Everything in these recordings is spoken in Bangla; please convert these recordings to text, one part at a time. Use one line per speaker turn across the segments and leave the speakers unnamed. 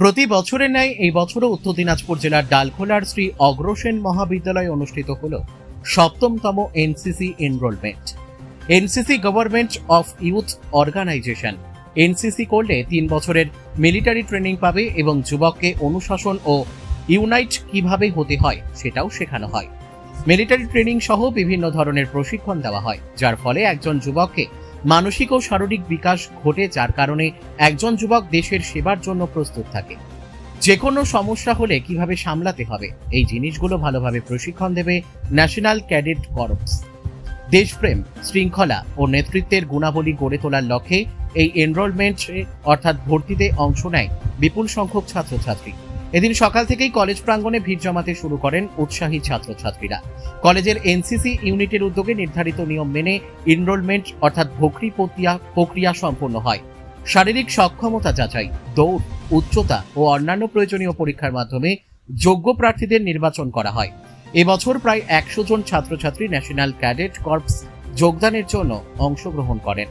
প্রতি বছরের ন্যায় এই বছরও উত্তর দিনাজপুর জেলার ডালখোলার শ্রী অগ্রসেন মহাবিদ্যালয়ে অনুষ্ঠিত হল ৭ম NCC enrolment. NCC government of youth organisation. NCC করলে ৩ বছরের মিলিটারি ট্রেনিং পাবে এবং যুবককে অনুশাসন ও ইউনাইট কিভাবে হতে হয় সেটাও শেখানো হয়। মিলিটারি ট্রেনিং সহ বিভিন্ন ধরনের প্রশিক্ষণ দেওয়া হয়, যার ফলে একজন যুবককে মানসিক ও শারীরিক বিকাশ ঘটে, যার কারণে একজন যুবক দেশের সেবার জন্য প্রস্তুত থাকে। যে কোনো সমস্যা হলে কিভাবে সামলাতে হবে এই জিনিসগুলো ভালোভাবে প্রশিক্ষণ দেবে ন্যাশনাল ক্যাডেট কর্পস। দেশপ্রেম, শৃঙ্খলা ও নেতৃত্বের গুণাবলী গড়ে তোলার লক্ষ্যে এই এনরোলমেন্টে অর্থাৎ ভর্তিতে অংশ নেয় বিপুল সংখ্যক ছাত্রছাত্রী। এদিন সকাল থেকেই কলেজ প্রাঙ্গণে ভিড় জমাতে শুরু করেন উৎসাহী ছাত্রছাত্রীরা। কলেজের এনসিসি ইউনিটের উদ্যোগে নির্ধারিত নিয়ম মেনে এনরোলমেন্ট অর্থাৎ ভর্তি প্রক্রিয়া সম্পন্ন হয়। শারীরিক সক্ষমতা যাচাই, দৌড়, উচ্চতা ও অন্যান্য প্রয়োজনীয় পরীক্ষার মাধ্যমে যোগ্য প্রার্থীদের নির্বাচন করা হয়। এবছর প্রায় ১০০ জন ছাত্রছাত্রী ন্যাশনাল ক্যাডেট কর্পস যোগদানের জন্য অংশগ্রহণ করেন।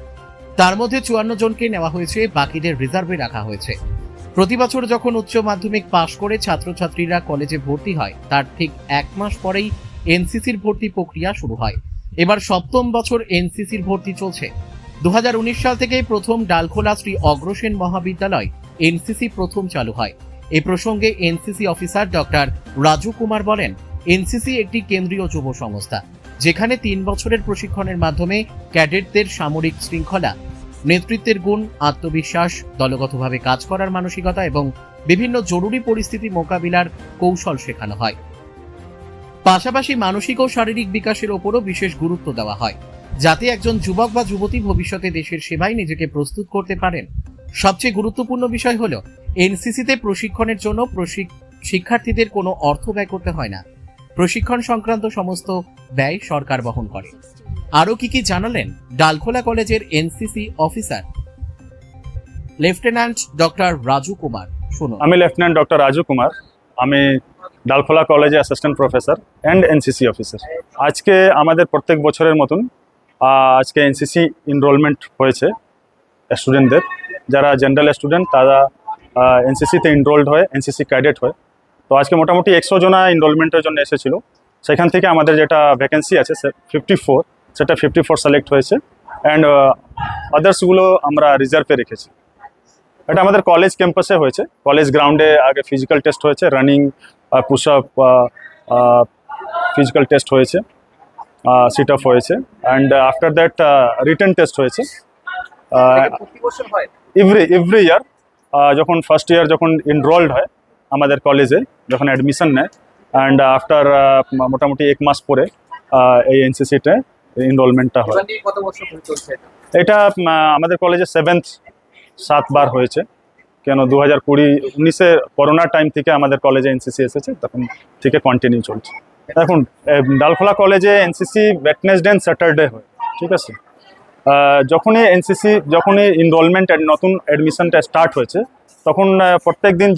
তার মধ্যে ৫৪ জনকে নেওয়া হয়েছে, বাকিদের রিজার্ভে রাখা হয়েছে। প্রতি বছর যখন উচ্চ মাধ্যমিক পাশ করে ছাত্রছাত্রীরা কলেজে ভর্তি হয়, তার ঠিক ১ মাস পরেই এনসিসির ভর্তি প্রক্রিয়া শুরু হয়। এবার ৭ম বছর এনসিসির ভর্তি চলছে। ২০১৯ সাল থেকে প্রথম ডালখোলা শ্রী অগ্রসেন মহাবিদ্যালয় এনসিসি প্রথম চালু হয়। এ প্রসঙ্গে NCC officer doctor Raju Kumar বলেন, এনসিসি একটি কেন্দ্রীয় যুব সংস্থা, যেখানে ৩ বছরের প্রশিক্ষণের মাধ্যমে ক্যাডেটদের সামরিক শৃঙ্খলা, নেতৃত্বের গুণ, আত্মবিশ্বাস, দলগতভাবে কাজ করার মানসিকতা এবং বিভিন্ন জরুরি পরিস্থিতি মোকাবিলার কৌশল শেখানো হয়। পাশাপাশি মানসিক ও শারীরিক বিকাশের ওপরও বিশেষ গুরুত্ব দেওয়া হয়, যাতে একজন যুবক বা যুবতী ভবিষ্যতে দেশের সেবায় নিজেকে প্রস্তুত করতে পারেন। সবচেয়ে গুরুত্বপূর্ণ বিষয় হল এনসিসিতে প্রশিক্ষণের জন্য শিক্ষার্থীদের কোনো অর্থ ব্যয় করতে হয় না। প্রশিক্ষণ সংক্রান্ত সমস্ত ব্যয় সরকার বহন করে। আরও কি জানালেন ডালখোলা কলেজের NCC officer lieutenant doctor Raju Kumar, শুনুন।
আমি লেফটেন্যান্ট ডক্টর রাজু কুমার। আমি ডালখোলা কলেজে assistant professor and NCC officer. আজকে আমাদের প্রত্যেক বছরের মতন আজকে এনসিসি এনরোলমেন্ট হয়েছে স্টুডেন্টদের। যারা জেনারেল স্টুডেন্ট তারা এনসিসিতে এনরোলড হয়, এনসিসি ক্যাডেট হয়। তো আজকে মোটামুটি ১০০ জনা এনরোলমেন্টের জন্য এসেছিল। সেখান থেকে আমাদের যেটা ভ্যাকেন্সি আছে 54, সেটা 54 সিলেক্ট হয়েছে অ্যান্ড আদার্সগুলো আমরা রিজার্ভে রেখেছি। এটা আমাদের কলেজ ক্যাম্পাসে হয়েছে। কলেজ গ্রাউন্ডে আগে ফিজিক্যাল টেস্ট হয়েছে, running, push up, physical test হয়েছে, সিট আপ হয়েছে and after that written test হয়েছে। এভরি ইয়ার যখন ফার্স্ট ইয়ার যখন এনরোলড হয় আমাদের কলেজে, যখন অ্যাডমিশন নেয় অ্যান্ড আফটার মোটামুটি ১ মাস পরে এই এনসিসিতে এনরোলমেন্টটা হয়। এটা আমাদের কলেজে 7বার হয়েছে। কেন 2020-19 করোনার টাইম থেকে আমাদের কলেজে এনসিসি এসেছে, তখন থেকে কন্টিনিউ চলছে। এখন ডালখোলা কলেজে এনসিসি ওয়েডনেসডে এন্ড স্যাটারডে হয়, ঠিক আছে। যখনই এনরোলমেন্ট নতুন অ্যাডমিশনটা স্টার্ট হয়েছে, তখন প্রত্যেক দিন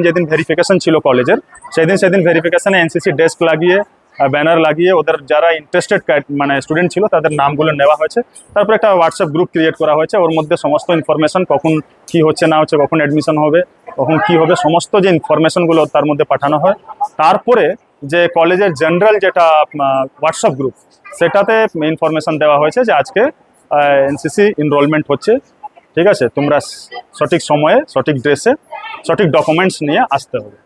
যেদিন ভেরিফিকেশন ছিল কলেজের, সেদিন ভেরিফিকেশনে এনসিসি ডেস্ক লাগিয়ে, ব্যানার লাগিয়ে ওদের যারা ইন্টারেস্টেড মানে স্টুডেন্ট ছিল তাদের নামগুলো নেওয়া হয়েছে। তারপর একটা হোয়াটসঅ্যাপ গ্রুপ ক্রিয়েট করা হয়েছে। ওর মধ্যে সমস্ত ইনফরমেশন, কখন কি হচ্ছে না হচ্ছে, কখন অ্যাডমিশন হবে, কখন কি হবে, সমস্ত যে ইনফরমেশনগুলো তার মধ্যে পাঠানো হয়। তারপরে যে কলেজের জেনারেল যেটা হোয়াটসঅ্যাপ গ্রুপ, সেটাতে ইনফরমেশন দেওয়া হয়েছে যে আজকে এনসিসি এনরোলমেন্ট হচ্ছে, ঠিক আছে, তোমরা সঠিক সময়ে, সঠিক ড্রেসে, সঠিক ডকুমেন্টস নিয়ে আসতে হবে।